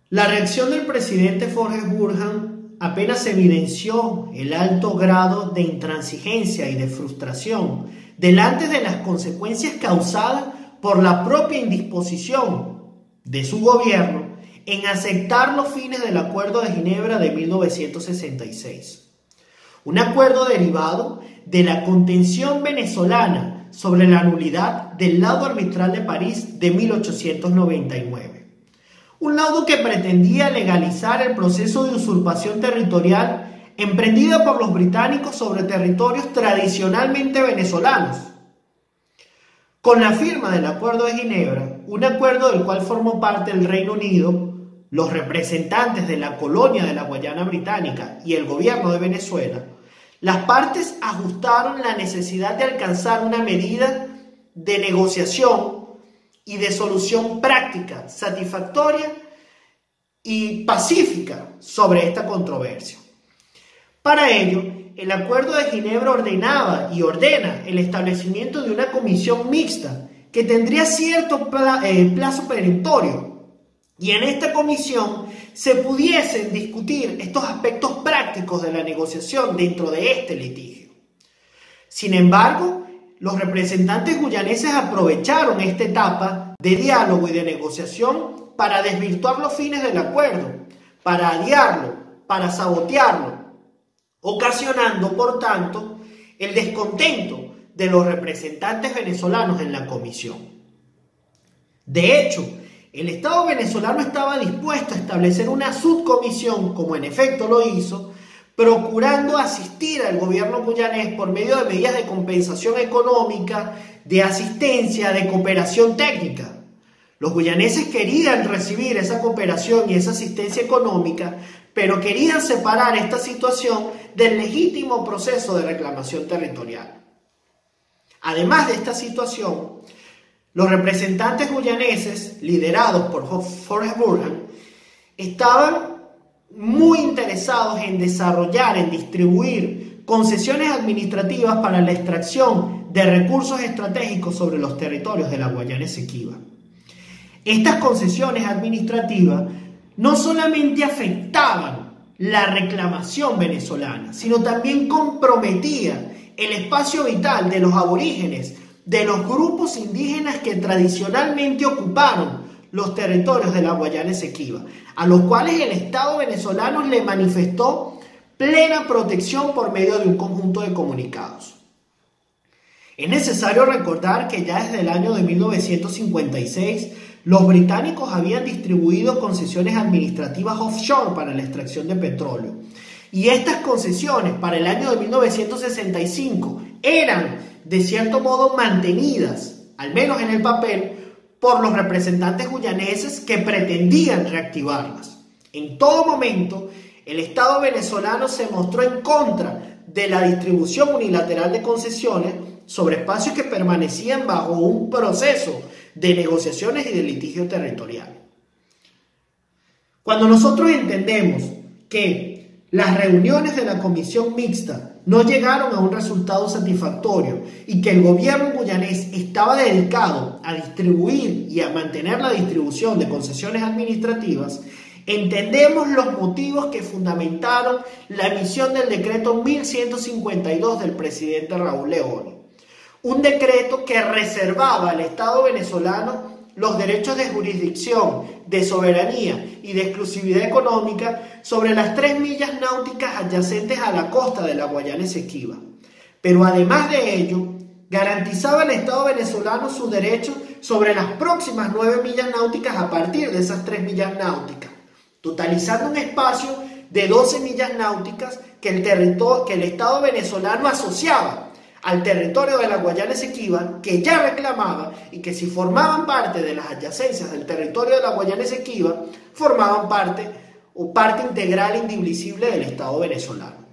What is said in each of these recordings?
La reacción del presidente Forrest Burham apenas evidenció el alto grado de intransigencia y de frustración delante de las consecuencias causadas por la propia indisposición de su gobierno en aceptar los fines del Acuerdo de Ginebra de 1966. Un acuerdo derivado de la contención venezolana sobre la nulidad del laudo arbitral de París de 1899. Un laudo que pretendía legalizar el proceso de usurpación territorial emprendida por los británicos sobre territorios tradicionalmente venezolanos. Con la firma del Acuerdo de Ginebra, un acuerdo del cual formó parte el Reino Unido, los representantes de la colonia de la Guayana Británica y el gobierno de Venezuela, las partes ajustaron la necesidad de alcanzar una medida de negociación y de solución práctica, satisfactoria y pacífica sobre esta controversia. Para ello, el Acuerdo de Ginebra ordenaba y ordena el establecimiento de una comisión mixta que tendría cierto plazo perentorio, y en esta comisión se pudiesen discutir estos aspectos prácticos de la negociación dentro de este litigio. Sin embargo, los representantes guyaneses aprovecharon esta etapa de diálogo y de negociación para desvirtuar los fines del acuerdo, para adiarlo, para sabotearlo, ocasionando, por tanto, el descontento de los representantes venezolanos en la comisión. De hecho, el Estado venezolano estaba dispuesto a establecer una subcomisión, como en efecto lo hizo, procurando asistir al gobierno guyanés por medio de medidas de compensación económica, de asistencia, de cooperación técnica. Los guyaneses querían recibir esa cooperación y esa asistencia económica, pero querían separar esta situación del legítimo proceso de reclamación territorial. Además de esta situación, los representantes guyaneses, liderados por Forrest Burham, estaban muy interesados en desarrollar, en distribuir concesiones administrativas para la extracción de recursos estratégicos sobre los territorios de la Guayana Esequiba. Estas concesiones administrativas no solamente afectaban la reclamación venezolana, sino también comprometían el espacio vital de los aborígenes, de los grupos indígenas que tradicionalmente ocuparon los territorios de la Guayana Esequiba, a los cuales el Estado venezolano le manifestó plena protección por medio de un conjunto de comunicados. Es necesario recordar que ya desde el año de 1956 los británicos habían distribuido concesiones administrativas offshore para la extracción de petróleo, y estas concesiones para el año de 1965 eran de cierto modo mantenidas, al menos en el papel, por los representantes guyaneses que pretendían reactivarlas. En todo momento, el Estado venezolano se mostró en contra de la distribución unilateral de concesiones sobre espacios que permanecían bajo un proceso de negociaciones y de litigio territorial. Cuando nosotros entendemos que las reuniones de la comisión mixta no llegaron a un resultado satisfactorio y que el gobierno guyanés estaba dedicado a distribuir y a mantener la distribución de concesiones administrativas, entendemos los motivos que fundamentaron la emisión del decreto 1152 del presidente Raúl Leoni. Un decreto que reservaba al Estado venezolano los derechos de jurisdicción, de soberanía y de exclusividad económica sobre las 3 millas náuticas adyacentes a la costa de la Guayana Esequiba. Pero además de ello, garantizaba al Estado venezolano sus derechos sobre las próximas 9 millas náuticas a partir de esas 3 millas náuticas, totalizando un espacio de 12 millas náuticas que el Estado venezolano asociaba al territorio de la Guayana Esequiba, que ya reclamaba y que si formaban parte de las adyacencias del territorio de la Guayana Esequiba, formaban parte integral e indivisible del Estado venezolano.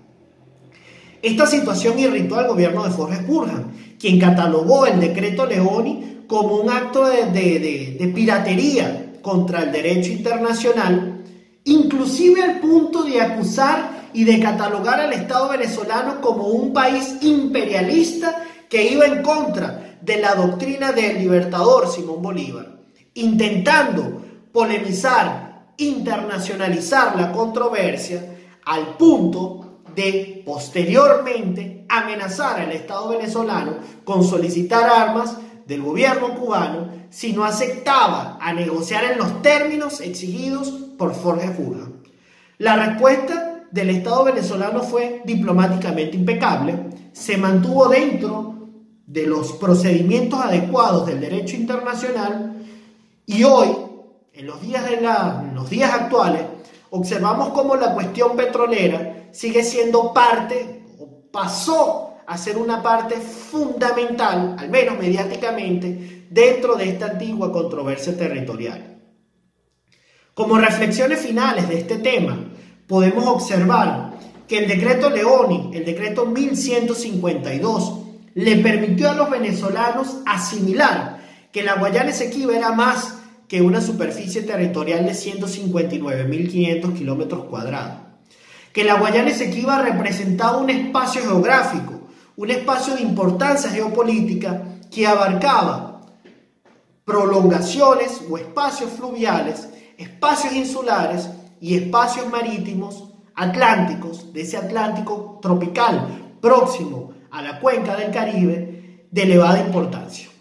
Esta situación irritó al gobierno de Forrest Burham, quien catalogó el decreto Leoni como un acto de piratería contra el derecho internacional, inclusive al punto de acusar y de catalogar al Estado venezolano como un país imperialista que iba en contra de la doctrina del libertador Simón Bolívar, intentando polemizar internacionalizar la controversia al punto de posteriormente amenazar al Estado venezolano con solicitar armas del gobierno cubano si no aceptaba a negociar en los términos exigidos por Jorge Furjan. La respuesta del Estado venezolano fue diplomáticamente impecable, se mantuvo dentro de los procedimientos adecuados del derecho internacional y hoy, en los días actuales, observamos cómo la cuestión petrolera sigue siendo parte, o pasó a ser una parte fundamental, al menos mediáticamente, dentro de esta antigua controversia territorial. Como reflexiones finales de este tema, podemos observar que el decreto Leoni, el decreto 1152, le permitió a los venezolanos asimilar que la Guayana Esequiba era más que una superficie territorial de 159.500 kilómetros cuadrados, que la Guayana Esequiba representaba un espacio geográfico, un espacio de importancia geopolítica que abarcaba prolongaciones o espacios fluviales, espacios insulares y espacios marítimos atlánticos, de ese Atlántico tropical próximo a la cuenca del Caribe, de elevada importancia.